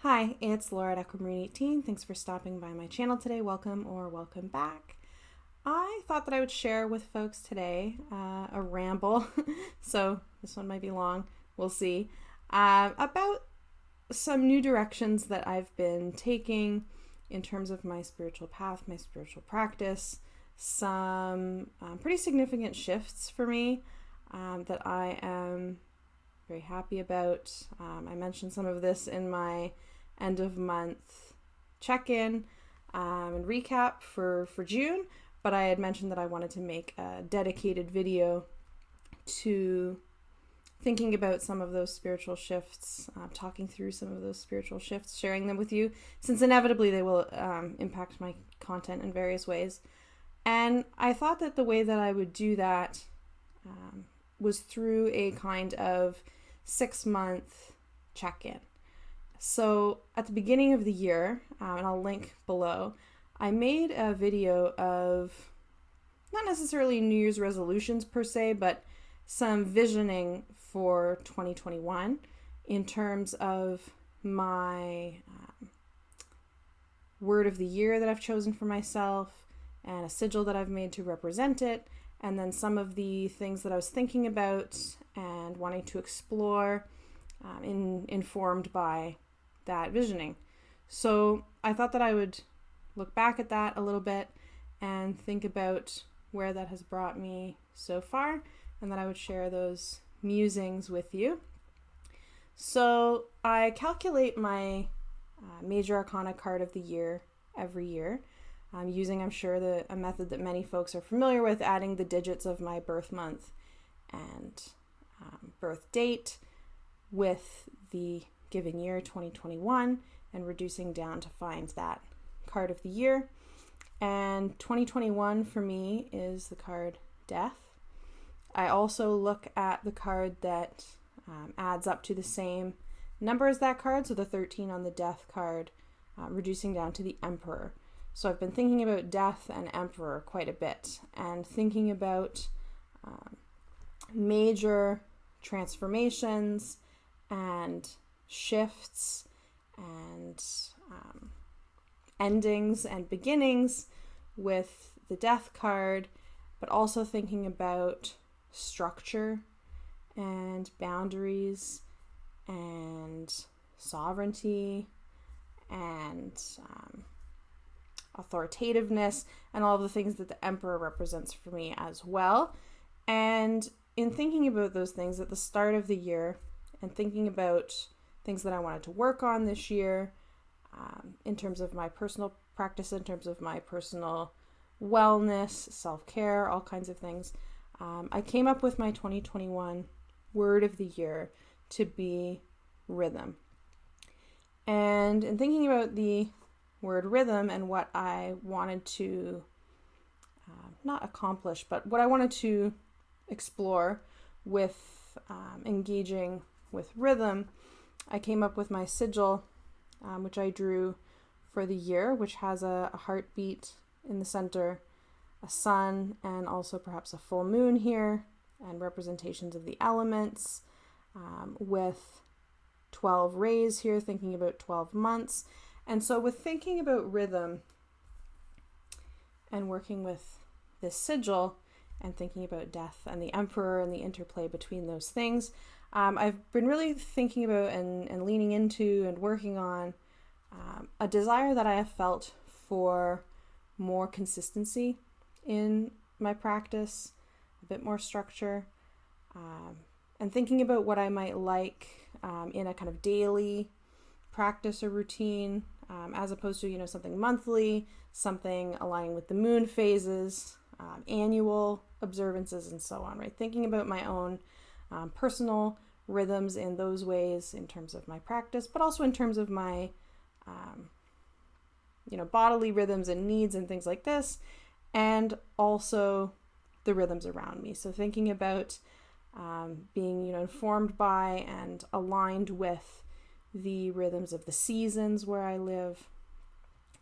Hi, it's Laura at Aquamarine18. Thanks for stopping by my channel today. Welcome or welcome back. I thought that I would share with folks today a ramble, so this one might be long, we'll see, about some new directions that I've been taking in terms of my spiritual path, my spiritual practice, some pretty significant shifts for me that I am very happy about. I mentioned some of this in my end of month check-in and recap for June, but I had mentioned that I wanted to make a dedicated video to thinking about some of those spiritual shifts, talking through some of those spiritual shifts, sharing them with you, since inevitably they will impact my content in various ways. And I thought that the way that I would do that was through a kind of 6-month check-in. So at the beginning of the year, and I'll link below, I made a video of not necessarily New Year's resolutions per se, but some visioning for 2021 in terms of my word of the year that I've chosen for myself and a sigil that I've made to represent it, and then some of the things that I was thinking about and wanting to explore informed by that visioning. So I thought that I would look back at that a little bit and think about where that has brought me so far, and that I would share those musings with you. So I calculate my major arcana card of the year every year, using, I'm sure, a method that many folks are familiar with, adding the digits of my birth month and birth date with the given year 2021 and reducing down to find that card of the year. And 2021 for me is the card Death. I also look at the card that adds up to the same number as that card, so the 13 on the Death card, reducing down to the Emperor. So I've been thinking about Death and Emperor quite a bit, and thinking about major transformations and shifts and endings and beginnings with the Death card, but also thinking about structure and boundaries and sovereignty and authoritativeness and all of the things that the Emperor represents for me as well. And in thinking about those things at the start of the year and thinking about things that I wanted to work on this year, in terms of my personal practice, in terms of my personal wellness, self-care, all kinds of things, I came up with my 2021 word of the year to be rhythm. And in thinking about the word rhythm and what I wanted to not accomplish, but what I wanted to explore with engaging with rhythm, I came up with my sigil, which I drew for the year, which has a heartbeat in the center, a sun, and also perhaps a full moon here, and representations of the elements, with 12 rays here, thinking about 12 months. And so with thinking about rhythm and working with this sigil and thinking about Death and the Emperor and the interplay between those things, I've been really thinking about and leaning into and working on a desire that I have felt for more consistency in my practice, a bit more structure, and thinking about what I might like in a kind of daily practice or routine, as opposed to, something monthly, something aligning with the moon phases, annual observances, and so on, right? Thinking about my own personal rhythms in those ways in terms of my practice, but also in terms of my bodily rhythms and needs and things like this, and also the rhythms around me. So thinking about being informed by and aligned with the rhythms of the seasons where I live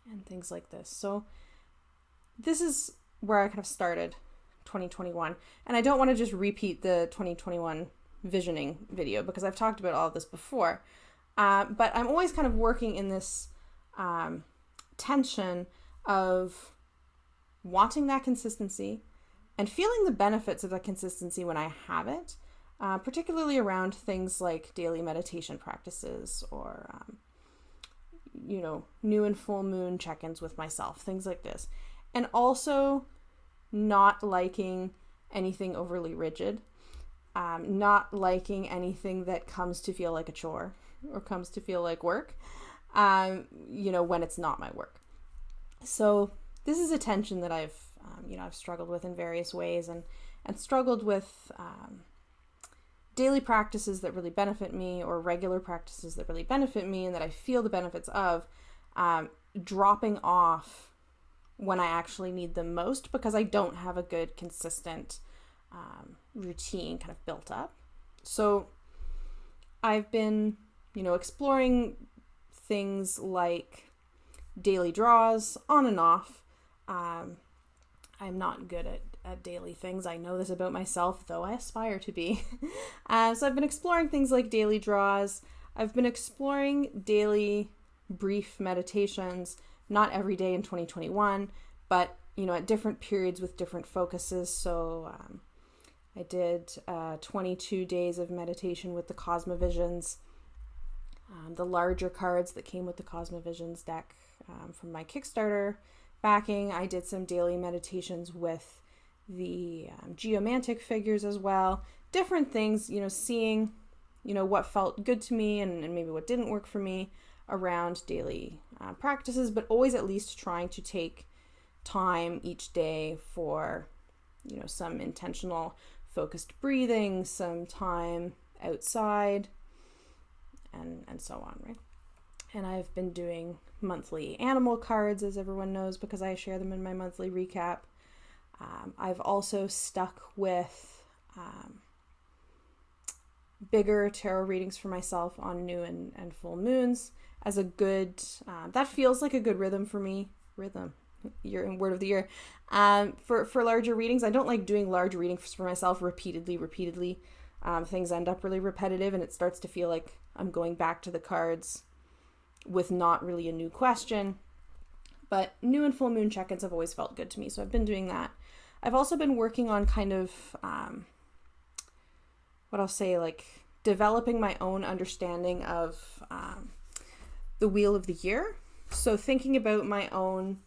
and things like this. So this is where I kind of started 2021, and I don't want to just repeat the 2021 visioning video because I've talked about all of this before. But I'm always kind of working in this tension of wanting that consistency and feeling the benefits of that consistency when I have it, particularly around things like daily meditation practices or, new and full moon check-ins with myself, things like this. And also not liking anything overly rigid, not liking anything that comes to feel like a chore or comes to feel like work, when it's not my work. So this is a tension that I've struggled with in various ways and struggled with daily practices that really benefit me or regular practices that really benefit me and that I feel the benefits of dropping off when I actually need them most because I don't have a good, consistent routine kind of built up. So I've been, exploring things like daily draws on and off. I'm not good at daily things. I know this about myself, though I aspire to be. So I've been exploring things like daily draws. I've been exploring daily brief meditations, not every day in 2021, but, at different periods with different focuses. So I did 22 days of meditation with the Cosmovisions, the larger cards that came with the Cosmovisions deck from my Kickstarter backing. I did some daily meditations with the geomantic figures as well. Different things, seeing, what felt good to me and maybe what didn't work for me around daily practices, but always at least trying to take time each day for, some intentional focused breathing, some time outside, and so on, right? And I've been doing monthly animal cards, as everyone knows, because I share them in my monthly recap. I've also stuck with bigger tarot readings for myself on new and full moons as a good, that feels like a good rhythm for me. Rhythm, your word of the year. For larger readings, I don't like doing large readings for myself repeatedly. Things end up really repetitive and it starts to feel like I'm going back to the cards with not really a new question. But new and full moon check-ins have always felt good to me, so I've been doing that. I've also been working on kind of, developing my own understanding of the wheel of the year. So thinking about my own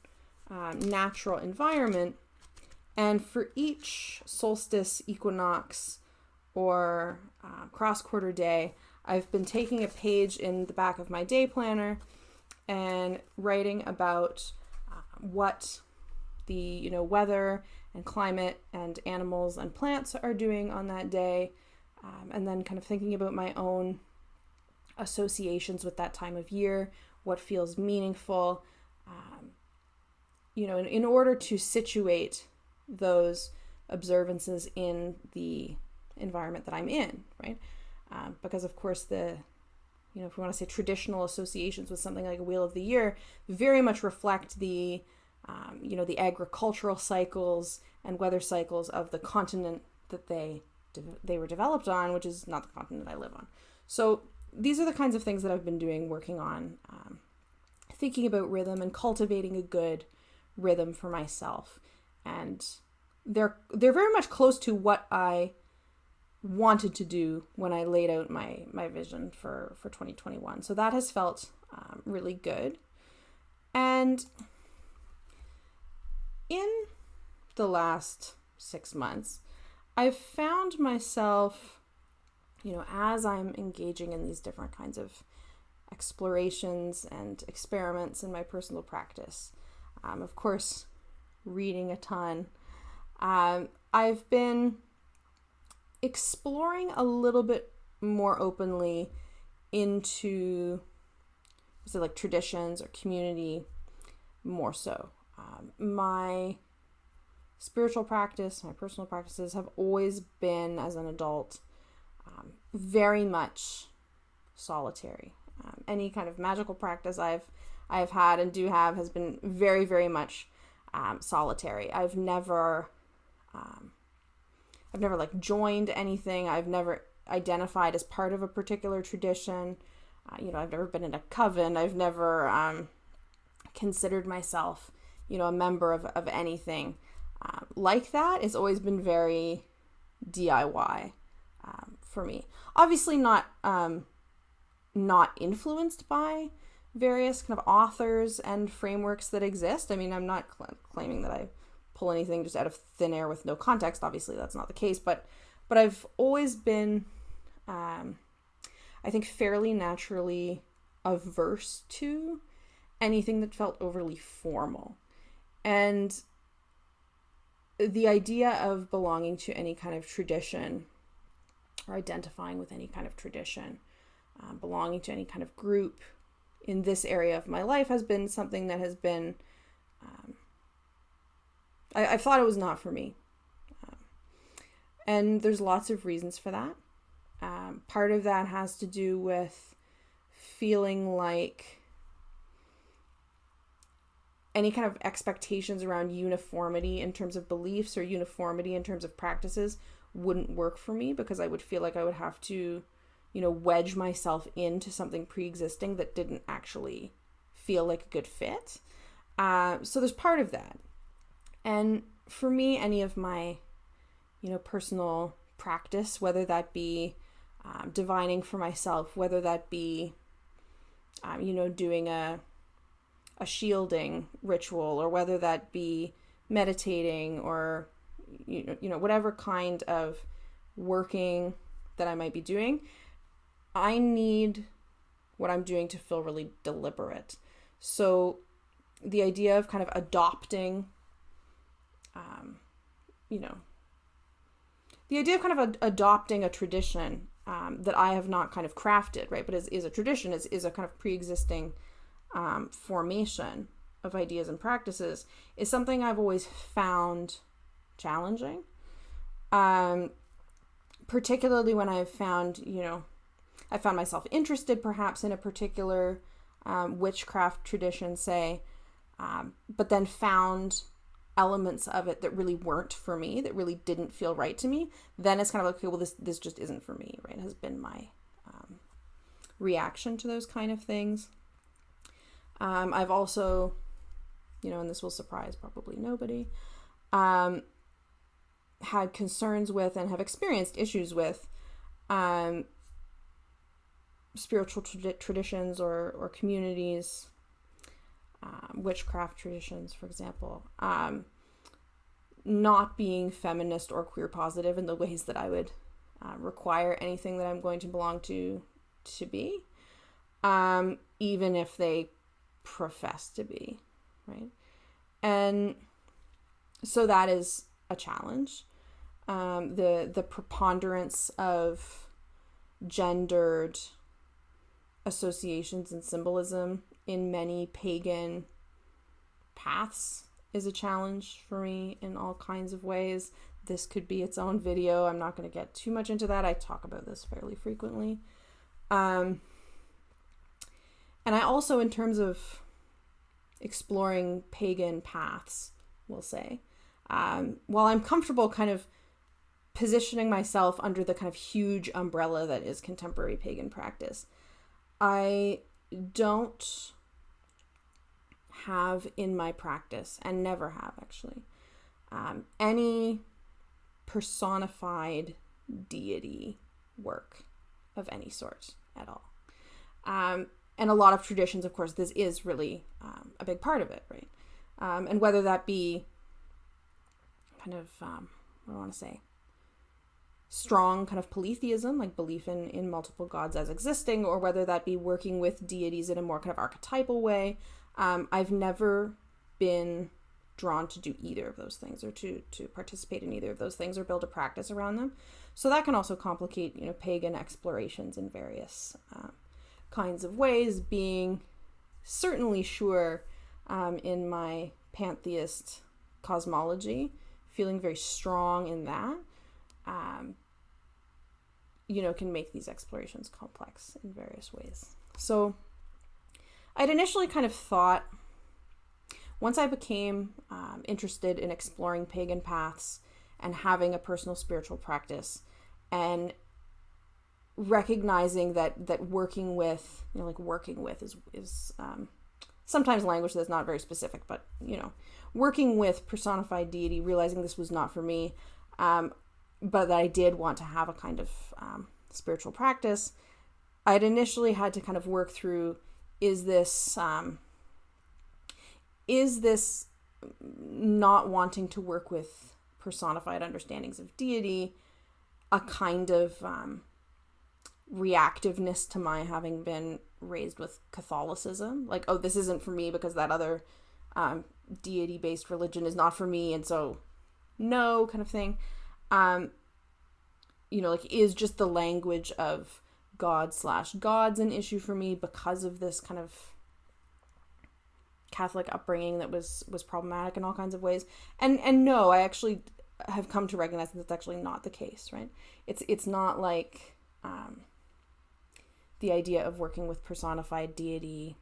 natural environment, and for each solstice, equinox, or cross-quarter day, I've been taking a page in the back of my day planner and writing about what the weather and climate and animals and plants are doing on that day, and then kind of thinking about my own associations with that time of year, what feels meaningful, in order to situate those observances in the environment that I'm in, right? Because of course if we want to say traditional associations with something like a wheel of the year, very much reflect the agricultural cycles and weather cycles of the continent that they were developed on, which is not the continent I live on. So these are the kinds of things that I've been doing, working on, thinking about rhythm and cultivating a good rhythm for myself. And they're very much close to what I wanted to do when I laid out my vision for 2021. So that has felt really good. And in the last 6 months, I've found myself, as I'm engaging in these different kinds of explorations and experiments in my personal practice, of course, reading a ton, I've been exploring a little bit more openly into traditions or community more so. My spiritual practice, my personal practices have always been, as an adult, very much solitary. Any kind of magical practice I've had and do have has been very, very much solitary. I've never joined anything. I've never identified as part of a particular tradition. I've never been in a coven. I've never considered myself, a member of anything like that. It's always been very DIY for me. Obviously not influenced by various kind of authors and frameworks that exist. I mean, I'm not claiming that I pull anything just out of thin air with no context. Obviously, that's not the case. But I've always been, I think, fairly naturally averse to anything that felt overly formal. And the idea of belonging to any kind of tradition or identifying with any kind of tradition, belonging to any kind of group in this area of my life has been something that has been, I thought it was not for me. And there's lots of reasons for that. Part of that has to do with feeling like any kind of expectations around uniformity in terms of beliefs or uniformity in terms of practices wouldn't work for me, because I would feel like I would have to, wedge myself into something pre-existing that didn't actually feel like a good fit. So there's part of that. And for me, any of my, personal practice, whether that be divining for myself, whether that be, doing a shielding ritual, or whether that be meditating, or, whatever kind of working that I might be doing, I need what I'm doing to feel really deliberate. So the idea of kind of adopting, adopting a tradition that I have not kind of crafted, right, but is a tradition, is a kind of pre-existing formation of ideas and practices, is something I've always found challenging. Particularly when I've found, I found myself interested perhaps in a particular witchcraft tradition, say, but then found elements of it that really weren't for me, that really didn't feel right to me. Then it's kind of like, okay, well, this just isn't for me, right? Has been my reaction to those kind of things. I've also, and this will surprise probably nobody, had concerns with and have experienced issues with spiritual traditions or communities, witchcraft traditions, for example, not being feminist or queer positive in the ways that I would require anything that I'm going to belong to be, even if they profess to be, right? And so that is a challenge. The preponderance of gendered associations and symbolism in many pagan paths is a challenge for me in all kinds of ways. This could be its own video. I'm not going to get too much into that. I talk about this fairly frequently. And I also, in terms of exploring pagan paths, will say, while I'm comfortable kind of positioning myself under the kind of huge umbrella that is contemporary pagan practice, I don't have in my practice, and never have actually, any personified deity work of any sort at all. And a lot of traditions, of course, this is really a big part of it, right? And whether that be kind of, what do I want to say, strong kind of polytheism, like belief in multiple gods as existing, or whether that be working with deities in a more kind of archetypal way, I've never been drawn to do either of those things, or to participate in either of those things, or build a practice around them. So that can also complicate, pagan explorations in various kinds of ways, being certainly sure in my pantheist cosmology, feeling very strong in that, can make these explorations complex in various ways. So I'd initially kind of thought, once I became interested in exploring pagan paths and having a personal spiritual practice, and recognizing that working with, is sometimes language that's not very specific, but, working with personified deity, realizing this was not for me, but that I did want to have a kind of spiritual practice. I'd initially had to kind of work through, is this not wanting to work with personified understandings of deity a kind of reactiveness to my having been raised with Catholicism? Like, oh, this isn't for me because that other deity-based religion is not for me, and so no, kind of thing. Is just the language of God/gods an issue for me because of this kind of Catholic upbringing that was problematic in all kinds of ways? And no, I actually have come to recognize that that's actually not the case, right? It's not like the idea of working with personified deity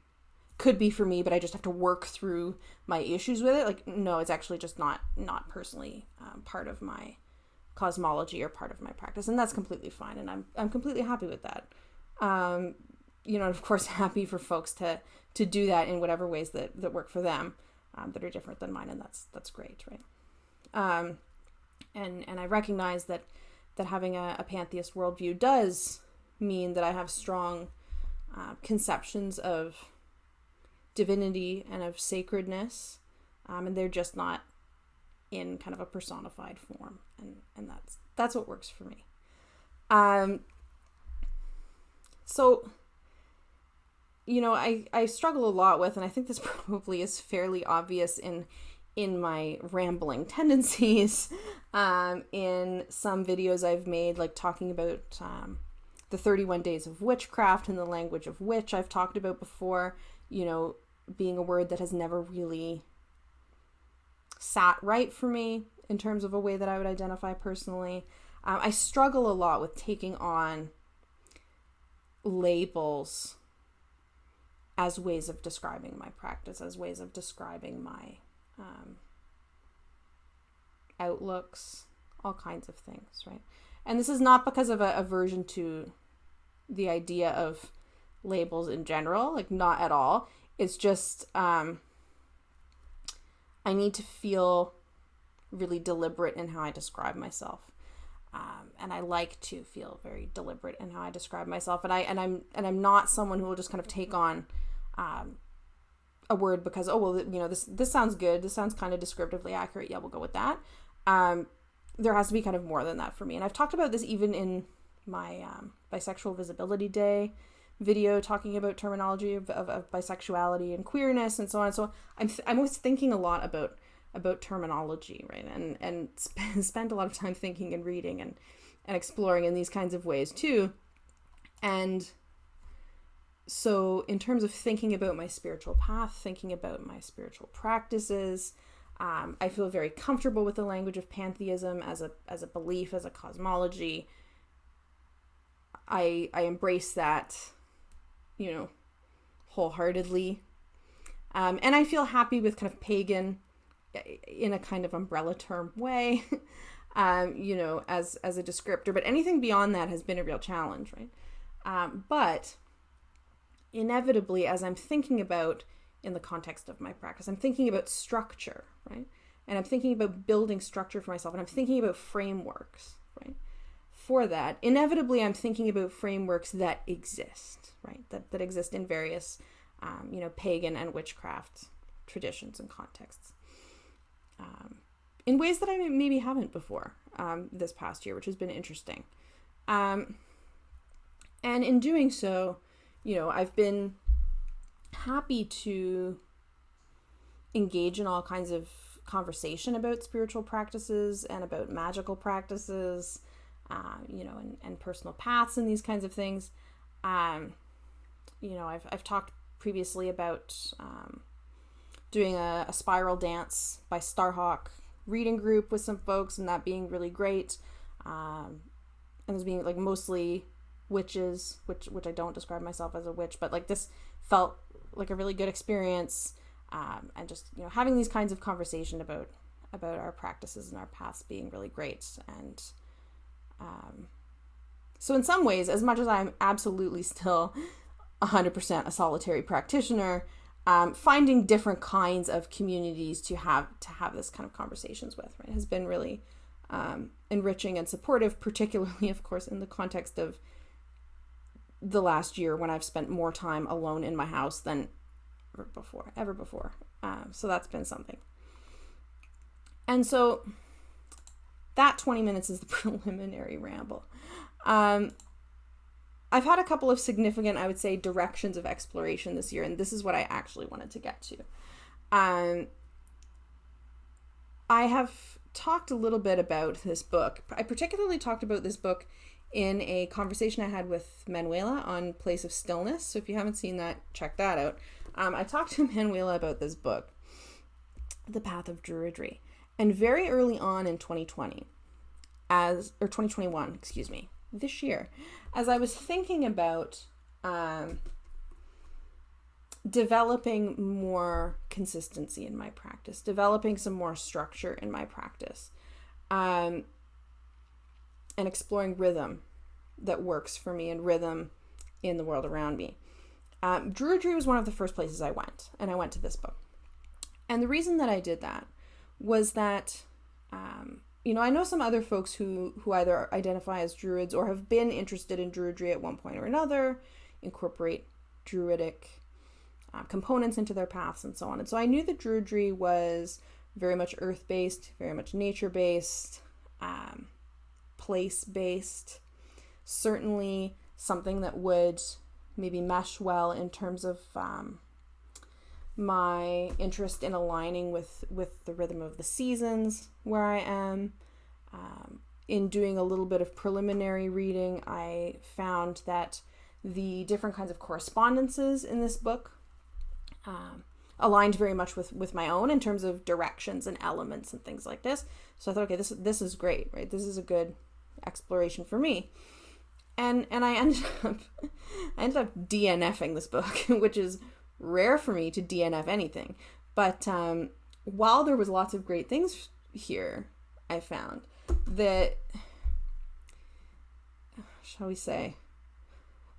could be for me, but I just have to work through my issues with it. Like, no, it's actually just not personally part of my cosmology or part of my practice, and that's completely fine, and I'm completely happy with that. Of course, happy for folks to do that in whatever ways that work for them, that are different than mine, and that's great, right? And I recognize that having a pantheist worldview does mean that I have strong conceptions of divinity and of sacredness, and they're just not in kind of a personified form, and that's what works for me. So, I struggle a lot with, and I think this probably is fairly obvious in my rambling tendencies, in some videos I've made, like talking about the 31 days of witchcraft and the language of witch I've talked about before, being a word that has never really sat right for me in terms of a way that I would identify personally. I struggle a lot with taking on labels as ways of describing my practice, as ways of describing my outlooks, all kinds of things, right? And this is not because of a aversion to the idea of labels in general, like not at all. It's just I need to feel really deliberate in how I describe myself, and I like to feel very deliberate in how I describe myself. And I'm not someone who will just kind of take on a word because, oh well, this sounds good. This sounds kind of descriptively accurate. Yeah, we'll go with that. There has to be kind of more than that for me. And I've talked about this even in my Bisexual Visibility Day video, talking about terminology of bisexuality and queerness and so on. So I'm always thinking a lot about terminology, right? And spend a lot of time thinking and reading and exploring in these kinds of ways too. And so in terms of thinking about my spiritual path, thinking about my spiritual practices, I feel very comfortable with the language of pantheism as a belief, as a cosmology. I embrace that, wholeheartedly. And I feel happy with kind of pagan in a kind of umbrella term way, as a descriptor. But anything beyond that has been a real challenge, right? But inevitably, as I'm thinking about in the context of my practice, I'm thinking about structure, right? And I'm thinking about building structure for myself, and I'm thinking about frameworks, right? For that, inevitably, I'm thinking about frameworks that exist, right? That exist in various, pagan and witchcraft traditions and contexts, in ways that I maybe haven't before this past year, which has been interesting. And in doing so, I've been happy to engage in all kinds of conversation about spiritual practices and about magical practices, and personal paths and these kinds of things. I've talked previously about doing a spiral dance by Starhawk reading group with some folks, and that being really great. And this being like mostly witches, which I don't describe myself as a witch, but like this felt like a really good experience. And just, having these kinds of conversation about our practices and our paths being really great. And So in some ways, as much as I'm absolutely still 100% a solitary practitioner, finding different kinds of communities to have this kind of conversations with, right, has been really enriching and supportive, particularly, of course, in the context of the last year when I've spent more time alone in my house than ever before. So that's been something. And so that 20 minutes is the preliminary ramble. I've had a couple of significant, I would say, directions of exploration this year, and this is what I actually wanted to get to. I have talked a little bit about this book. I particularly talked about this book in a conversation I had with Manuela on Place of Stillness. So if you haven't seen that, check that out. I talked to Manuela about this book, The Path of Druidry. And very early on in 2021, this year, as I was thinking about developing more consistency in my practice, developing some more structure in my practice, and exploring rhythm that works for me and rhythm in the world around me. Druidry was one of the first places I went, and I went to this book. And the reason that I did that was that, I know some other folks who either identify as Druids or have been interested in Druidry at one point or another, incorporate Druidic components into their paths and so on. And so I knew that Druidry was very much earth-based, very much nature-based, place-based, certainly something that would maybe mesh well in terms of my interest in aligning with the rhythm of the seasons where I am. In doing a little bit of preliminary reading, I found that the different kinds of correspondences in this book aligned very much with my own in terms of directions and elements and things like this. So I thought, okay, this is great, right? This is a good exploration for me. And I ended up DNFing this book, which is rare for me to DNF anything. But while there was lots of great things here, I found that, shall we say,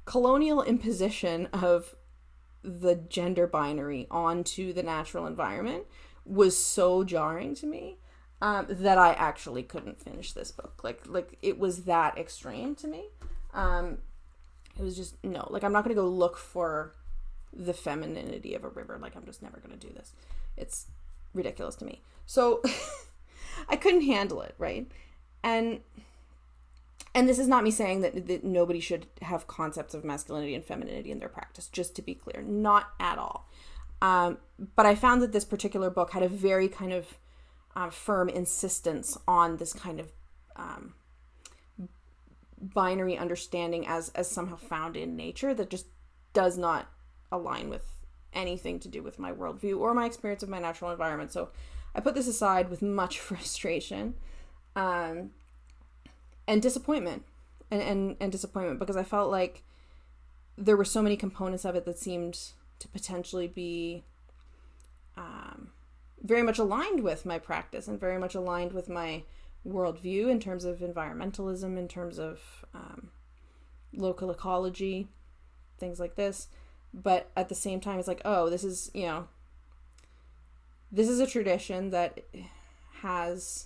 colonial imposition of the gender binary onto the natural environment was so jarring to me that I actually couldn't finish this book. Like it was that extreme to me. It was just, no, like I'm not going to go look for the femininity of a river. Like I'm just never going to do this. It's ridiculous to me. So I couldn't handle it, right? And this is not me saying that nobody should have concepts of masculinity and femininity in their practice, just to be clear, not at all. But I found that this particular book had a very kind of firm insistence on this kind of binary understanding as somehow found in nature that just does not align with anything to do with my worldview or my experience of my natural environment. So I put this aside with much frustration and disappointment and disappointment, because I felt like there were so many components of it that seemed to potentially be very much aligned with my practice and very much aligned with my worldview in terms of environmentalism, in terms of local ecology, things like this. But at the same time, it's like, oh, this is a tradition that has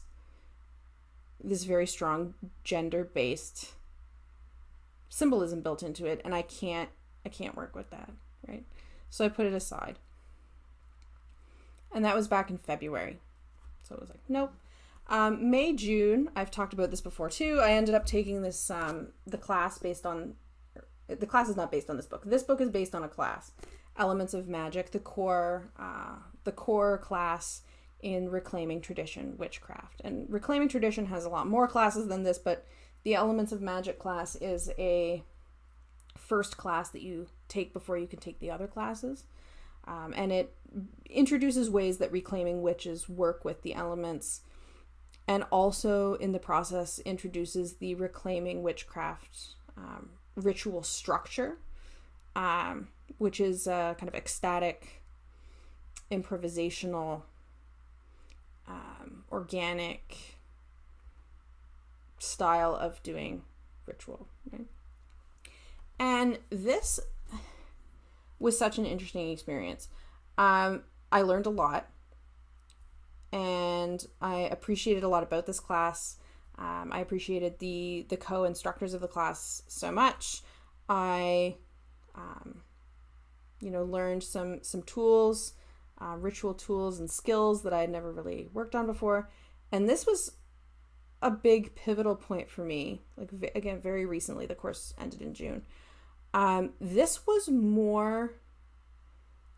this very strong gender-based symbolism built into it, and I can't work with that, right? So I put it aside. And that was back in February. So it was like, nope. May, June, I've talked about this before too. I ended up taking this, the class is not based on this book. This book is based on a class, Elements of Magic, the core class in Reclaiming Tradition Witchcraft. And Reclaiming Tradition has a lot more classes than this, but the Elements of Magic class is a first class that you take before you can take the other classes. And it introduces ways that reclaiming witches work with the elements, and also in the process introduces the reclaiming witchcraft ritual structure, which is a kind of ecstatic, improvisational, organic style of doing ritual, right? And this was such an interesting experience. I learned a lot, and I appreciated a lot about this class. I appreciated the co-instructors of the class so much. I, learned some tools, ritual tools and skills that I had never really worked on before. And this was a big pivotal point for me. Like, again, very recently, the course ended in June. This was more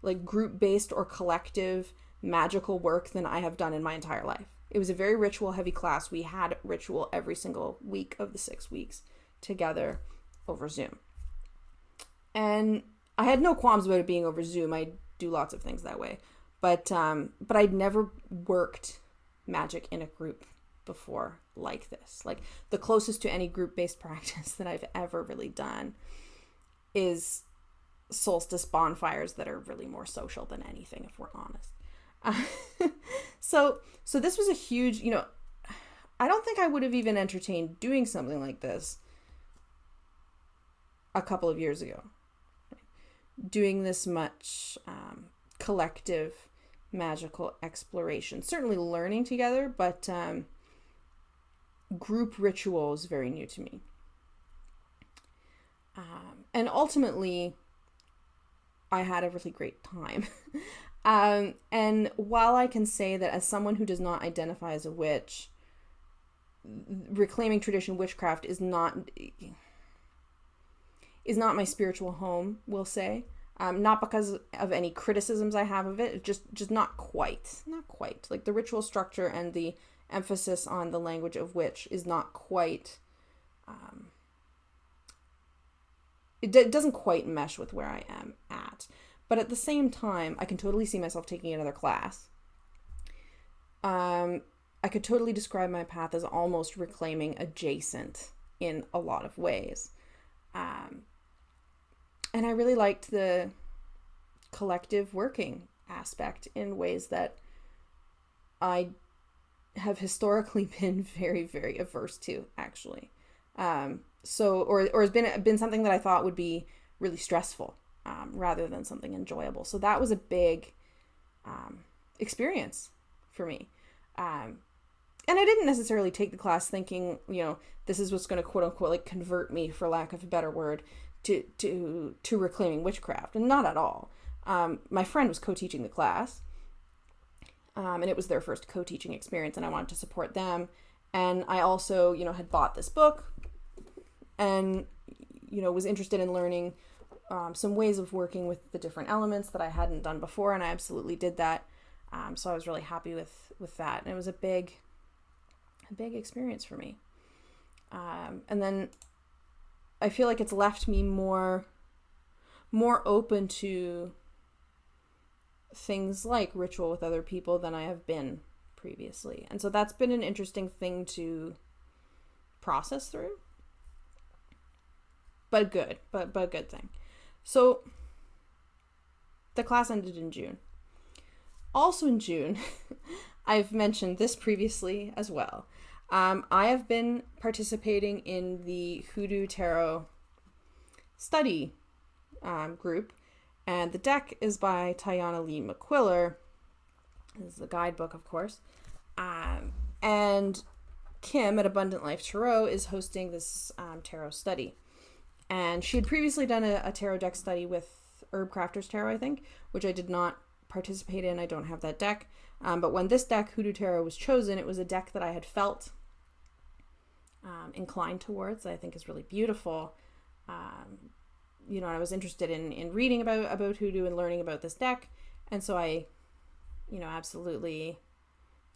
like group-based or collective magical work than I have done in my entire life. It was a very ritual-heavy class. We had ritual every single week of the 6 weeks together over Zoom. And I had no qualms about it being over Zoom. I do lots of things that way. But I'd never worked magic in a group before like this. Like, the closest to any group-based practice that I've ever really done is solstice bonfires that are really more social than anything, if we're honest. So this was a huge, I don't think I would have even entertained doing something like this a couple of years ago. Doing this much collective magical exploration. Certainly learning together, but group ritual is very new to me. And ultimately, I had a really great time. And while I can say that as someone who does not identify as a witch, reclaiming tradition witchcraft is not my spiritual home, we'll say. Not because of any criticisms I have of it, just not quite. Like, the ritual structure and the emphasis on the language of witch is not quite, it doesn't quite mesh with where I am at. But at the same time, I can totally see myself taking another class. I could totally describe my path as almost reclaiming adjacent in a lot of ways. And I really liked the collective working aspect in ways that I have historically been very, very averse to, actually. Or has been something that I thought would be really stressful, rather than something enjoyable. So that was a big experience for me. And I didn't necessarily take the class thinking, this is what's going to quote unquote like convert me, for lack of a better word, to reclaiming witchcraft, and not at all. My friend was co-teaching the class, and it was their first co-teaching experience, and I wanted to support them. And I also, had bought this book, and was interested in learning some ways of working with the different elements that I hadn't done before, and I absolutely did that. So I was really happy with that, and it was a big experience for me. And then I feel like it's left me more open to things like ritual with other people than I have been previously. And so that's been an interesting thing to process through. But good, but a good thing. So the class ended in June. Also in June, I've mentioned this previously as well. I have been participating in the Hoodoo Tarot study group, and the deck is by Tiana Lee McQuiller. This is the guidebook, of course. And Kim at Abundant Life Tarot is hosting this tarot study. And she had previously done a tarot deck study with Herb Crafter's Tarot, I think, which I did not participate in. I don't have that deck. But when this deck, Hoodoo Tarot, was chosen, it was a deck that I had felt inclined towards, that I think is really beautiful. I was interested in reading about Hoodoo and learning about this deck. And so I, absolutely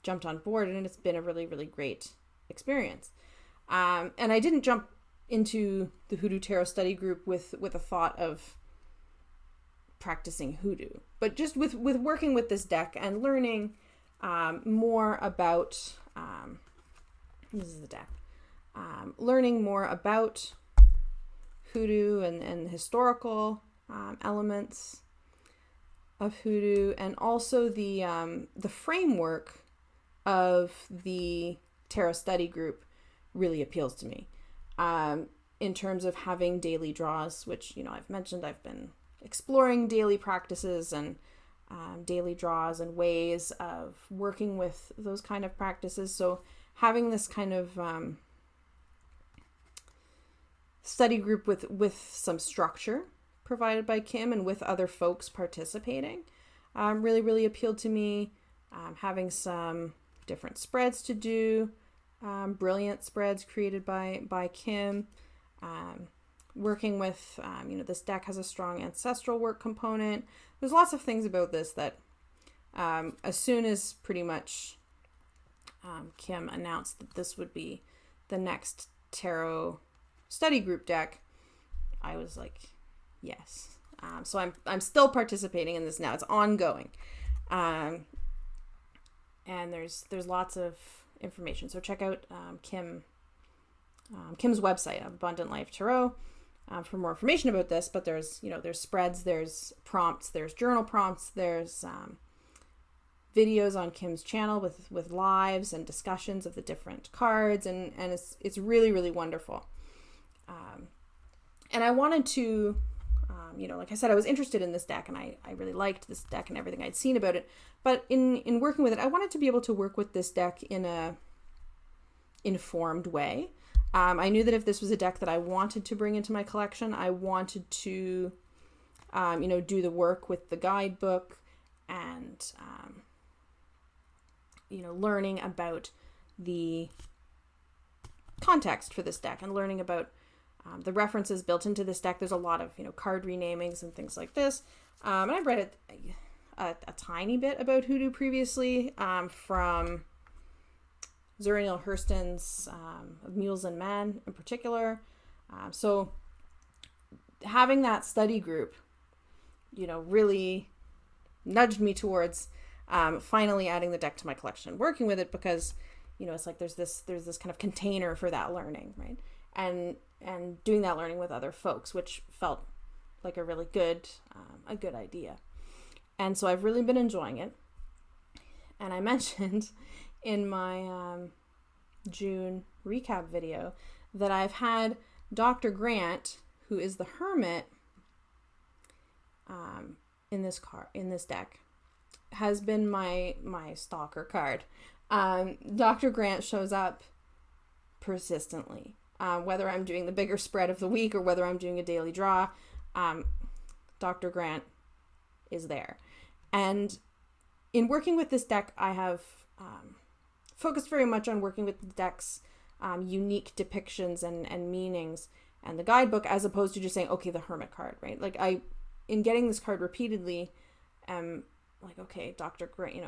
jumped on board, and it's been a really, really great experience. And I didn't jump into the Hoodoo Tarot study group with a thought of practicing Hoodoo, but just with working with this deck and learning more about, this is the deck, learning more about Hoodoo and historical elements of Hoodoo, and also the framework of the tarot study group really appeals to me. in terms of having daily draws, which, I've mentioned I've been exploring daily practices and daily draws and ways of working with those kind of practices. So having this kind of study group with some structure provided by Kim and with other folks participating really, really appealed to me. Having some different spreads to do, brilliant spreads created by Kim. Working with, this deck has a strong ancestral work component. There's lots of things about this that as soon as pretty much Kim announced that this would be the next tarot study group deck, I was like, yes. So I'm still participating in this now. It's ongoing. And there's lots of information. So check out Kim's website, Abundant Life Tarot, for more information about this. But there's spreads, there's prompts, there's journal prompts, there's videos on Kim's channel with lives and discussions of the different cards, and it's really, really wonderful. And I wanted to, like I said, I was interested in this deck, and I really liked this deck and everything I'd seen about it. But in working with it, I wanted to be able to work with this deck in a informed way. I knew that if this was a deck that I wanted to bring into my collection, I wanted to, do the work with the guidebook and, learning about the context for this deck and learning about the references built into this deck. There's a lot of, card renamings and things like this. And I've read a tiny bit about Hoodoo previously from Zora Neale Hurston's of Mules and Men in particular. So having that study group, really nudged me towards finally adding the deck to my collection and working with it, because, it's like there's this kind of container for that learning, right? And doing that learning with other folks, which felt like a really good idea. And so I've really been enjoying it. And I mentioned in my June recap video that I've had Dr. Grant, who is the Hermit, in this deck, has been my stalker card. Dr. Grant shows up persistently, whether I'm doing the bigger spread of the week or whether I'm doing a daily draw. Dr. Grant is there. And in working with this deck, I have focused very much on working with the deck's unique depictions and meanings and the guidebook, as opposed to just saying, okay, the Hermit card, right? Like in getting this card repeatedly, like, okay, Dr. Grant,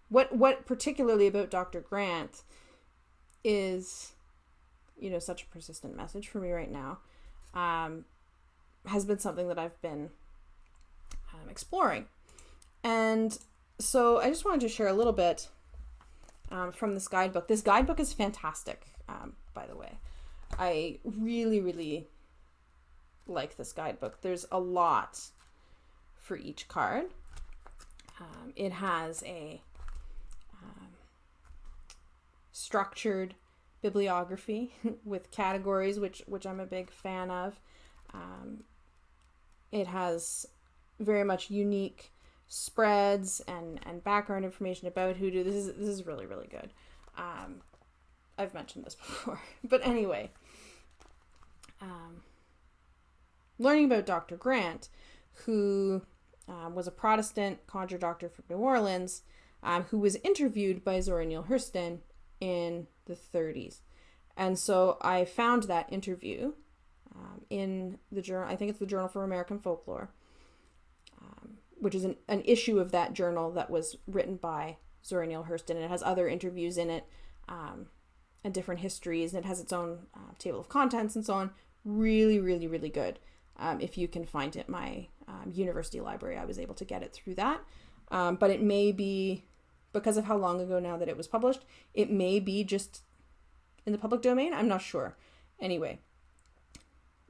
what particularly about Dr. Grant is, such a persistent message for me right now, has been something that I've been exploring. And so I just wanted to share a little bit from this guidebook. This guidebook is fantastic, by the way. I really, really like this guidebook. There's a lot for each card. It has a structured bibliography with categories, which I'm a big fan of. It has very much unique spreads and background information about Hoodoo. This is really, really good. I've mentioned this before, but anyway, learning about Dr. Grant, who was a Protestant conjure doctor from New Orleans, who was interviewed by Zora Neale Hurston in the 30s. And so I found that interview in the journal, I think it's the Journal for American Folklore, which is an issue of that journal that was written by Zora Neale Hurston, and it has other interviews in it, and different histories, and it has its own table of contents and so on. Really, really, really good. If you can find it, my university library, I was able to get it through that. But it may be, because of how long ago now that it was published, it may be just in the public domain. I'm not sure. Anyway,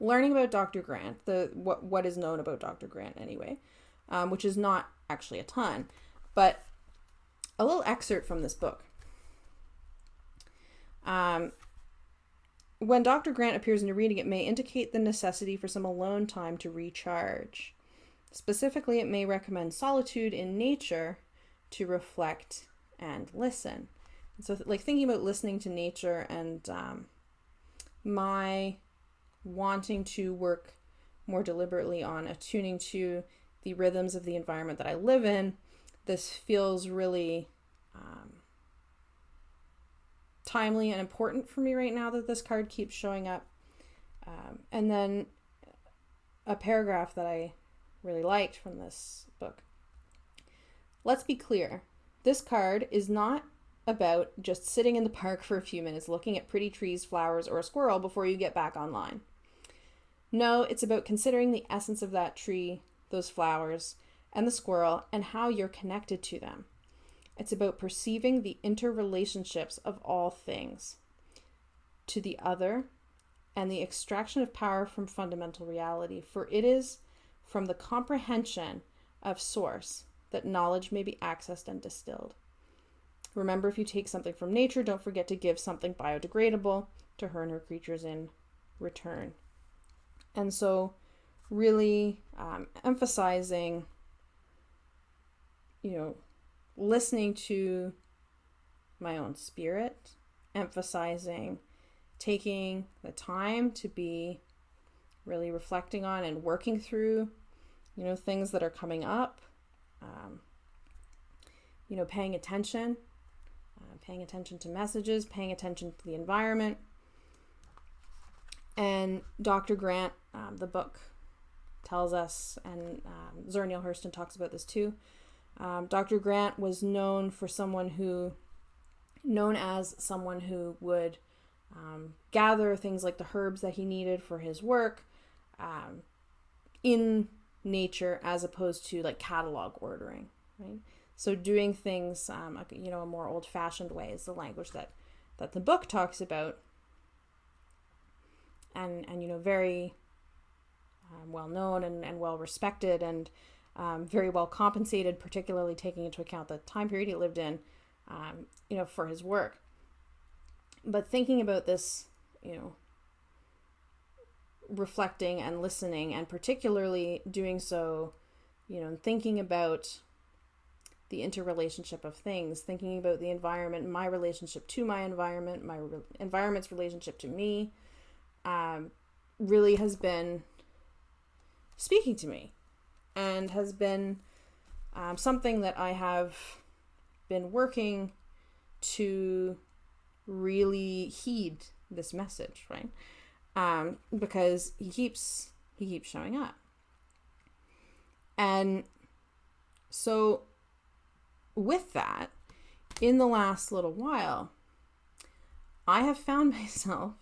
learning about Dr. Grant, what is known about Dr. Grant anyway, which is not actually a ton, but a little excerpt from this book. when Dr. Grant appears in a reading, it may indicate the necessity for some alone time to recharge. Specifically, it may recommend solitude in nature to reflect and listen. And so, like, thinking about listening to nature and my wanting to work more deliberately on attuning to the rhythms of the environment that I live in, this feels really timely and important for me right now that this card keeps showing up. And then a paragraph that I really liked from this book. Let's be clear. This card is not about just sitting in the park for a few minutes looking at pretty trees, flowers, or a squirrel before you get back online. No, it's about considering the essence of that tree, those flowers, and the squirrel, and how you're connected to them. It's about perceiving the interrelationships of all things to the other and the extraction of power from fundamental reality, for it is from the comprehension of source that knowledge may be accessed and distilled. Remember, if you take something from nature, don't forget to give something biodegradable to her and her creatures in return. And so really emphasizing, listening to my own spirit, emphasizing taking the time to be really reflecting on and working through, things that are coming up, paying attention to messages, paying attention to the environment. And Dr. Grant, the book tells us, and Zora Neale Hurston talks about this too, Dr. Grant was known as someone who would gather things like the herbs that he needed for his work in nature, as opposed to like catalog ordering, right? So doing things, a more old-fashioned way is the language that the book talks about, and very well known and well respected and very well compensated, particularly taking into account the time period he lived in, for his work. But thinking about this, reflecting and listening, and particularly doing so, thinking about the interrelationship of things, thinking about the environment, my relationship to my environment, my environment's relationship to me, really has been speaking to me, and has been something that I have been working to really heed this message, right? Because he keeps showing up. And so with that, in the last little while, I have found myself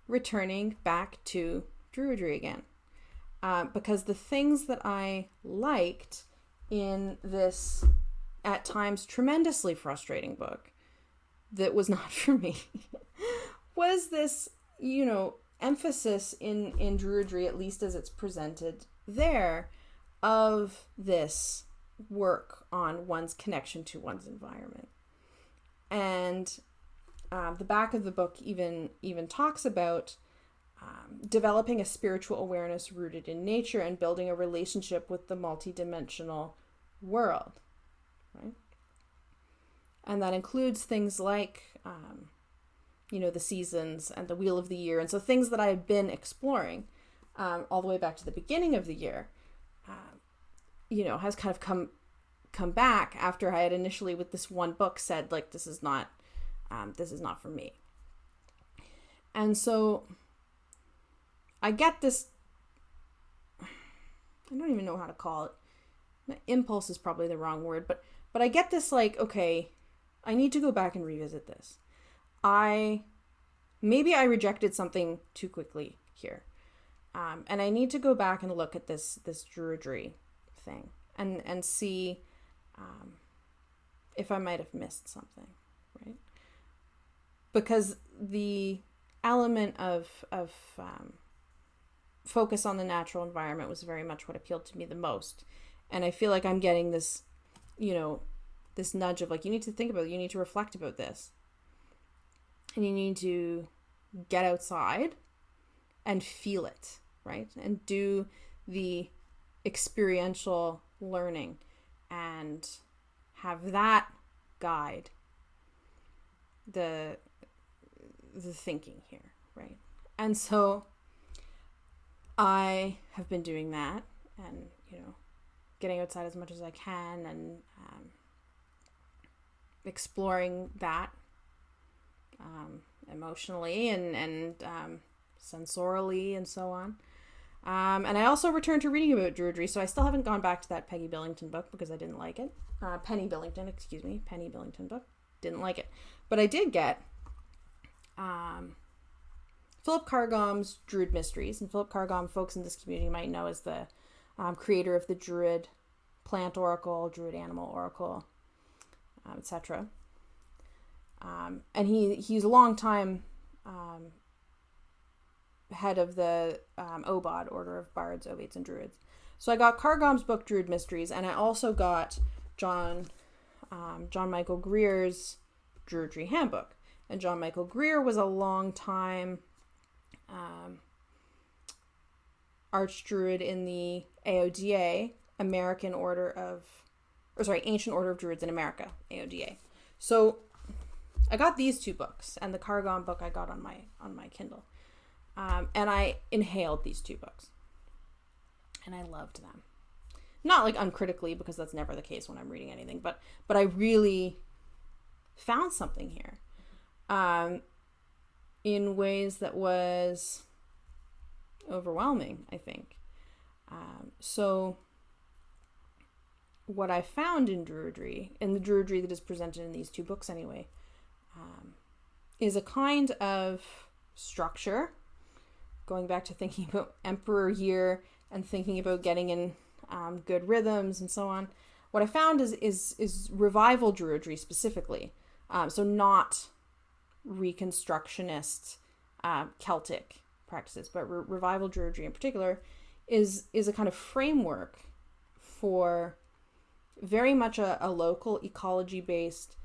returning back to Druidry again. Because the things that I liked in this, at times, tremendously frustrating book that was not for me, was this, emphasis in Druidry, at least as it's presented there, of this work on one's connection to one's environment. And the back of the book even talks about developing a spiritual awareness rooted in nature and building a relationship with the multidimensional world, right? And that includes things like, the seasons and the wheel of the year. And so things that I've been exploring all the way back to the beginning of the year, has kind of come back after I had initially, with this one book, said, like, this is not for me. And so I get this, I don't even know how to call it. Impulse is probably the wrong word, but I get this, like, okay, I need to go back and revisit this. Maybe I rejected something too quickly here. And I need to go back and look at this Druidry thing and see if I might have missed something, right? Because the element of focus on the natural environment was very much what appealed to me the most. And I feel like I'm getting this, this nudge of, like, you need to think about it, you need to reflect about this. And you need to get outside and feel it, right? And do the experiential learning and have that guide the thinking here, right? And so I have been doing that and, getting outside as much as I can and exploring that emotionally and sensorially and so on. And I also returned to reading about Druidry, so I still haven't gone back to that Penny Billington book because I didn't like it. Penny Billington book. Didn't like it. But I did get Philip Carr-Gomm's Druid Mysteries. And Philip Carr-Gomm, folks in this community might know, as the creator of the Druid Plant Oracle, Druid Animal Oracle, etc. And he's a long time head of the OBOD, Order of Bards, Ovates, and Druids. So I got Carr-Gomm's book, Druid Mysteries, and I also got John Michael Greer's Druidry Handbook. And John Michael Greer was a long time Archdruid in the AODA, Ancient Order of Druids in America, AODA. So I got these two books, and the Carr-Gomm book I got on my Kindle. And I inhaled these two books. And I loved them. Not like uncritically, because that's never the case when I'm reading anything, but I really found something here. In ways that was overwhelming, I think. So what I found in Druidry, and the Druidry that is presented in these two books anyway, is a kind of structure, going back to thinking about Emperor Year and thinking about getting in good rhythms and so on. What I found is revival Druidry specifically. So not Reconstructionist Celtic practices, but revival Druidry in particular is a kind of framework for very much a local ecology-based,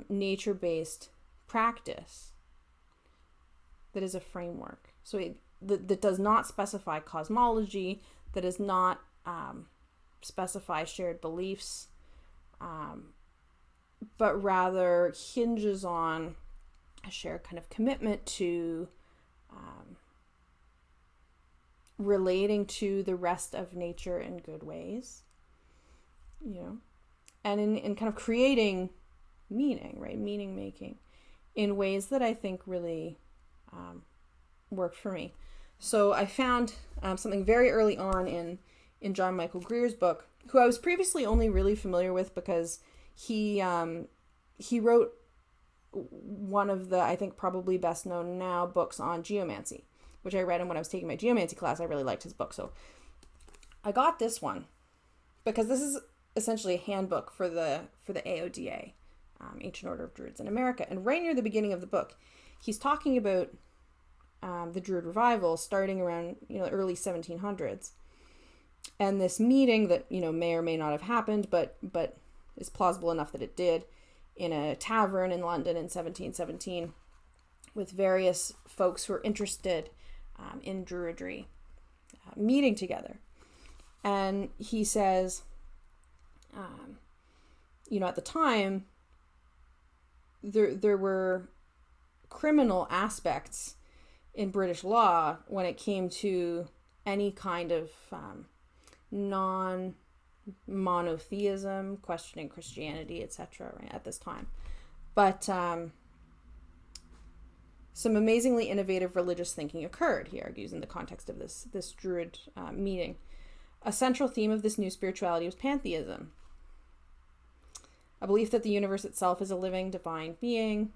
nature-based practice that is a framework. So that does not specify cosmology, that does not specify shared beliefs, but rather hinges on a shared kind of commitment to relating to the rest of nature in good ways, and in kind of creating meaning, right? Meaning making in ways that I think really worked for me. So I found something very early on in John Michael Greer's book, who I was previously only really familiar with because he wrote one of the, I think probably best known now, books on geomancy, which I read when I was taking my geomancy class. I really liked his book. So I got this one because this is essentially a handbook for the AODA, Ancient Order of Druids in America. And right near the beginning of the book, he's talking about the Druid revival starting around early 1700s, and this meeting that may or may not have happened, but is plausible enough that it did, in a tavern in London in 1717, with various folks who are interested in Druidry meeting together. And he says, at the time, there were criminal aspects in British law when it came to any kind of non-monotheism, questioning Christianity, etc. right, at this time. But some amazingly innovative religious thinking occurred, he argues, in the context of this Druid meeting. A central theme of this new spirituality was pantheism, a belief that the universe itself is a living divine being.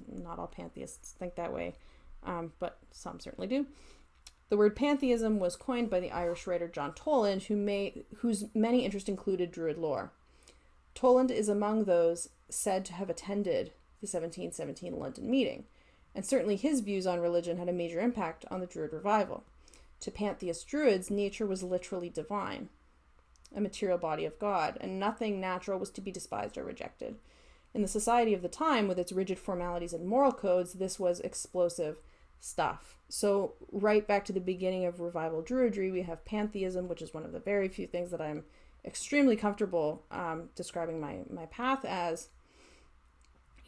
Not all pantheists think that way, but some certainly do. The word pantheism was coined by the Irish writer John Toland, whose many interests included Druid lore. Toland is among those said to have attended the 1717 London meeting, and certainly his views on religion had a major impact on the Druid revival. To pantheist Druids, nature was literally divine, a material body of God, and nothing natural was to be despised or rejected. In the society of the time, with its rigid formalities and moral codes, this was explosive stuff. So right back to the beginning of revival Druidry, we have pantheism, which is one of the very few things that I'm extremely comfortable describing my path as,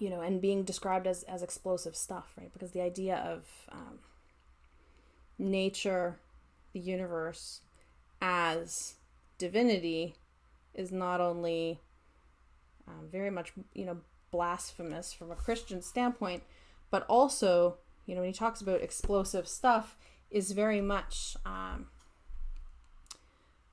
and being described as explosive stuff, right? Because the idea of nature, the universe, as divinity is not only very much, blasphemous from a Christian standpoint, but also, when he talks about explosive stuff, is very much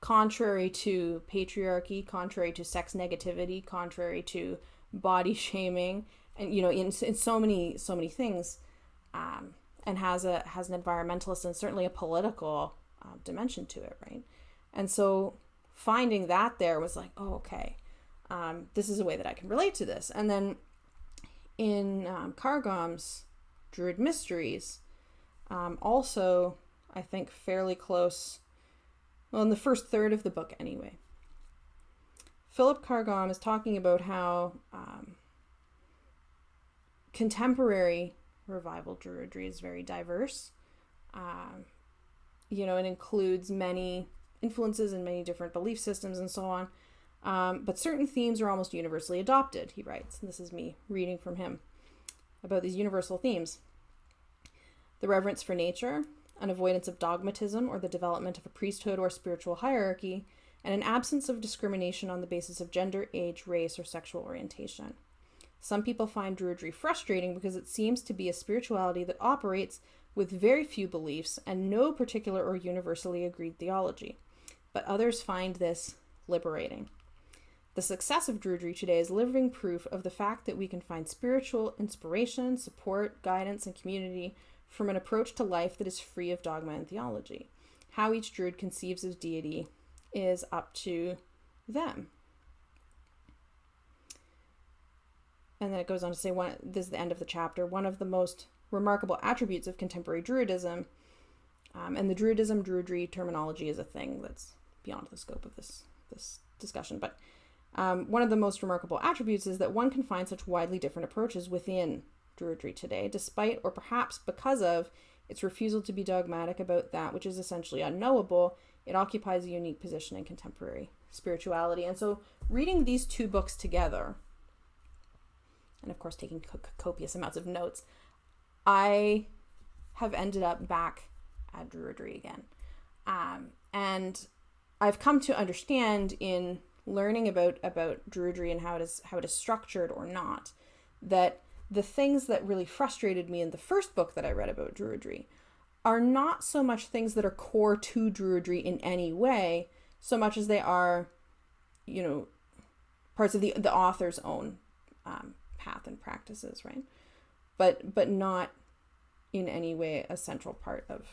contrary to patriarchy, contrary to sex negativity, contrary to body shaming, and in so many things, and has an environmentalist and certainly a political dimension to it, right? And so finding that there was like, oh, okay, this is a way that I can relate to this. And then in Cargom's Druid Mysteries, also I think fairly close, well, in the first third of the book anyway, Philip Cargom is talking about how contemporary revival Druidry is very diverse. It includes many influences and many different belief systems and so on. But certain themes are almost universally adopted, he writes. And this is me reading from him about these universal themes. The reverence for nature, an avoidance of dogmatism or the development of a priesthood or spiritual hierarchy, and an absence of discrimination on the basis of gender, age, race, or sexual orientation. Some people find Druidry frustrating because it seems to be a spirituality that operates with very few beliefs and no particular or universally agreed theology. But others find this liberating. The success of Druidry today is living proof of the fact that we can find spiritual inspiration, support, guidance, and community from an approach to life that is free of dogma and theology. How each Druid conceives of deity is up to them. And then it goes on to say, this is the end of the chapter, one of the most remarkable attributes of contemporary Druidism, and the Druidry terminology is a thing that's beyond the scope of this discussion, but one of the most remarkable attributes is that one can find such widely different approaches within Druidry today, despite or perhaps because of its refusal to be dogmatic about that which is essentially unknowable. It occupies a unique position in contemporary spirituality. And so reading these two books together, and of course taking copious amounts of notes, I have ended up back at Druidry again. And I've come to understand in learning about Druidry and how it is structured or not, that the things that really frustrated me in the first book that I read about Druidry are not so much things that are core to Druidry in any way, so much as they are, parts of the author's own path and practices, right? But not in any way a central part of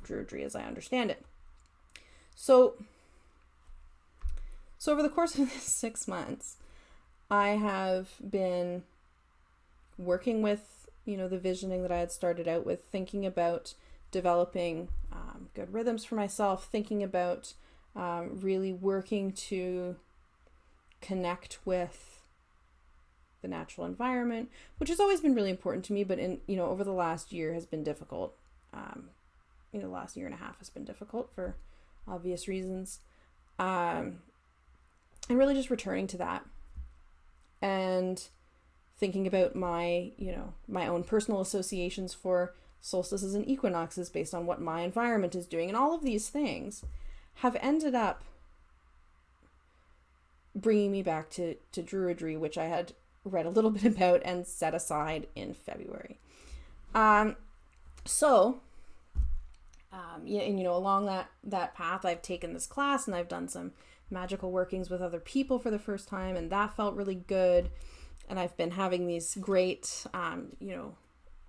Druidry as I understand it. So over the course of this 6 months, I have been working with, the visioning that I had started out with, thinking about developing good rhythms for myself, thinking about really working to connect with the natural environment, which has always been really important to me, but over the last year has been difficult. The last year and a half has been difficult for obvious reasons. And really just returning to that and thinking about my own personal associations for solstices and equinoxes based on what my environment is doing. And all of these things have ended up bringing me back to Druidry, which I had read a little bit about and set aside in February. Along that path, I've taken this class and I've done some magical workings with other people for the first time, and that felt really good. And I've been having these great,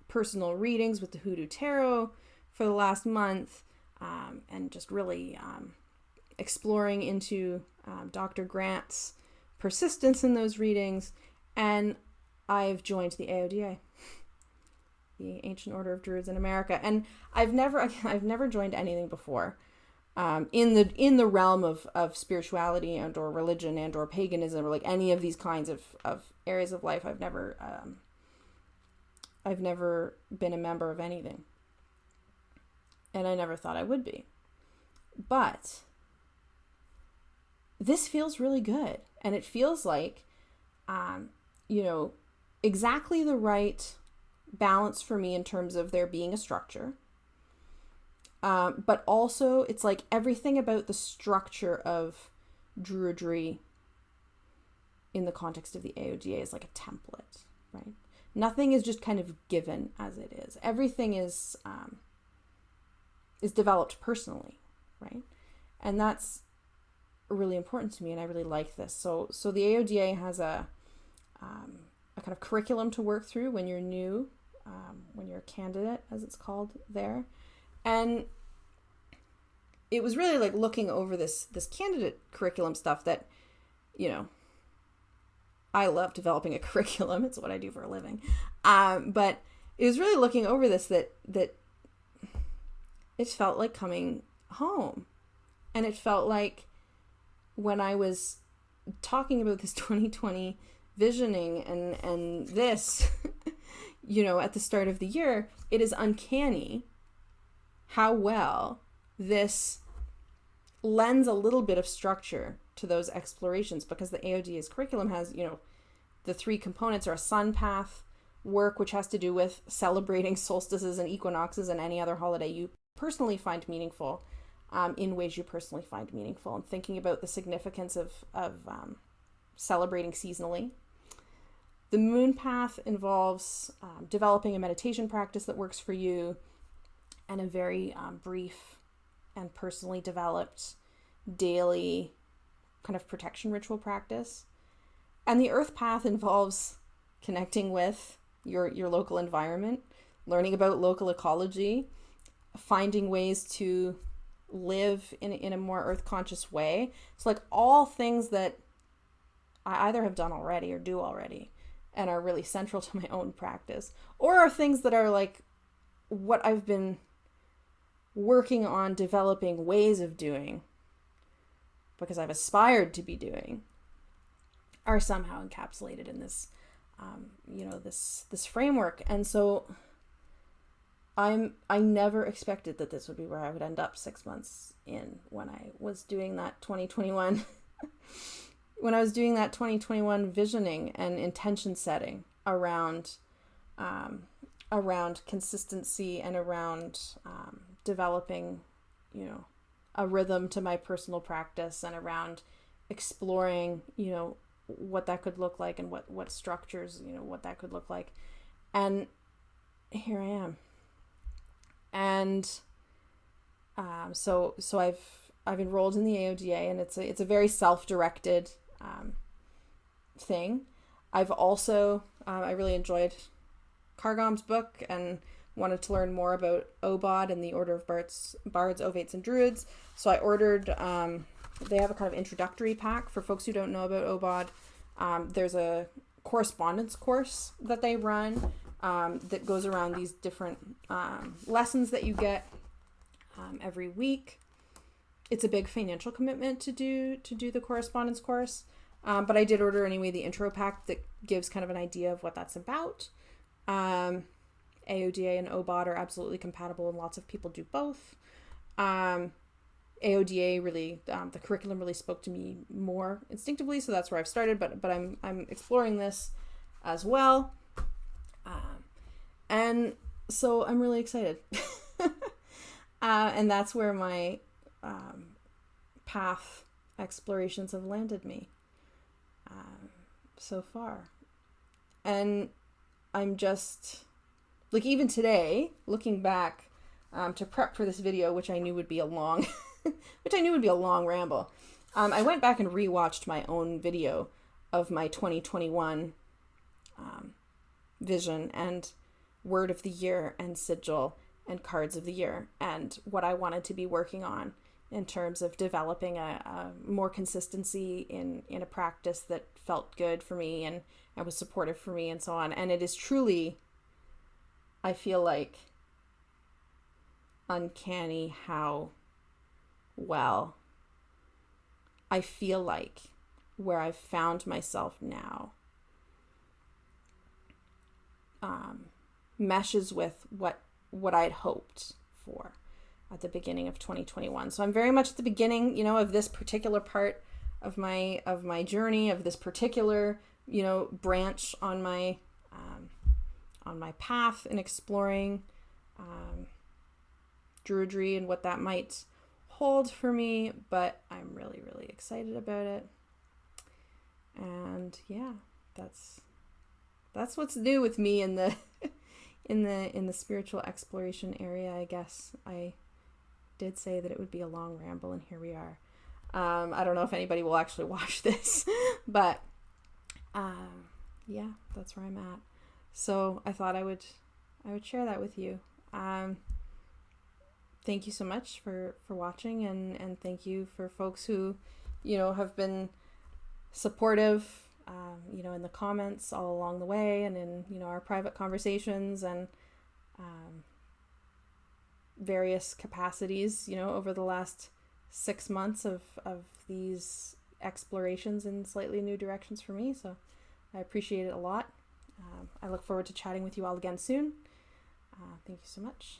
personal readings with the Hoodoo Tarot for the last month, and just really exploring into Dr. Grant's persistence in those readings. And I've joined the AODA, the Ancient Order of Druids in America, and I've never joined anything before. In the realm of spirituality and or religion and or paganism, or like any of these kinds of areas of life, I've never been a member of anything. and I never thought I would be. But this feels really good, and it feels like, exactly the right balance for me in terms of there being a structure. But also it's like everything about the structure of Druidry in the context of the AODA is like a template, right? Nothing is just kind of given as it is. Everything is developed personally, right? And that's really important to me, and I really like this. So the AODA has a kind of curriculum to work through when you're new, when you're a candidate, as it's called there. And it was really like looking over this candidate curriculum stuff that, I love developing a curriculum. It's what I do for a living. But it was really looking over this that it felt like coming home. And it felt like when I was talking about this 2020 visioning and this, at the start of the year, it is uncanny how well this lends a little bit of structure to those explorations, because the AODA's curriculum has, the three components are a sun path work, which has to do with celebrating solstices and equinoxes and any other holiday you personally find meaningful, in ways you personally find meaningful, and thinking about the significance of celebrating seasonally. The moon path involves developing a meditation practice that works for you, and a very brief and personally developed daily kind of protection ritual practice. And the earth path involves connecting with your local environment, learning about local ecology, finding ways to live in a more earth conscious way. It's like all things that I either have done already or do already and are really central to my own practice, or are things that are like what I've been working on developing ways of doing because I've aspired to be doing, are somehow encapsulated in this, this framework. And so I never expected that this would be where I would end up 6 months in when I was doing that 2021, when I was doing that 2021 visioning and intention setting around consistency and around developing, a rhythm to my personal practice, and around exploring, what that could look like, and what structures, what that could look like. And here I am. And so I've enrolled in the AODA, and it's a very self-directed thing. I've also I really enjoyed Cargom's book and wanted to learn more about OBOD and the Order of Bards, Ovates, and Druids. So I ordered, they have a kind of introductory pack for folks who don't know about OBOD. There's a correspondence course that they run that goes around these different lessons that you get every week. It's a big financial commitment to do the correspondence course, but I did order anyway the intro pack that gives kind of an idea of what that's about. AODA and OBOD are absolutely compatible, and lots of people do both. AODA really, the curriculum really spoke to me more instinctively, so that's where I've started. But I'm exploring this as well, and so I'm really excited. And that's where my path explorations have landed me so far. And I'm just like, even today, looking back to prep for this video, which I knew would be a long ramble. I went back and rewatched my own video of my 2021 vision and word of the year and sigil and cards of the year, and what I wanted to be working on in terms of developing a more consistency in a practice that felt good for me and was supportive for me, and so on. And it is truly, I feel like, uncanny how well I feel like where I've found myself now meshes with what I'd hoped for. at the beginning of 2021. So I'm very much at the beginning, you know, of this particular part of my journey, of this particular, you know, branch on my path in exploring Druidry and what that might hold for me. But I'm really, really excited about it. And yeah, that's what's new with me in the in the spiritual exploration area. I guess I did say that it would be a long ramble, and here we are. I don't know if anybody will actually watch this, but yeah, that's where I'm at. So I thought I would share that with you. Thank you so much for watching, and thank you for folks who, you know, have been supportive, you know, in the comments all along the way, and in, you know, our private conversations and various capacities, you know, over the last 6 months of these explorations in slightly new directions for me. So I appreciate it a lot. I look forward to chatting with you all again soon. Thank you so much.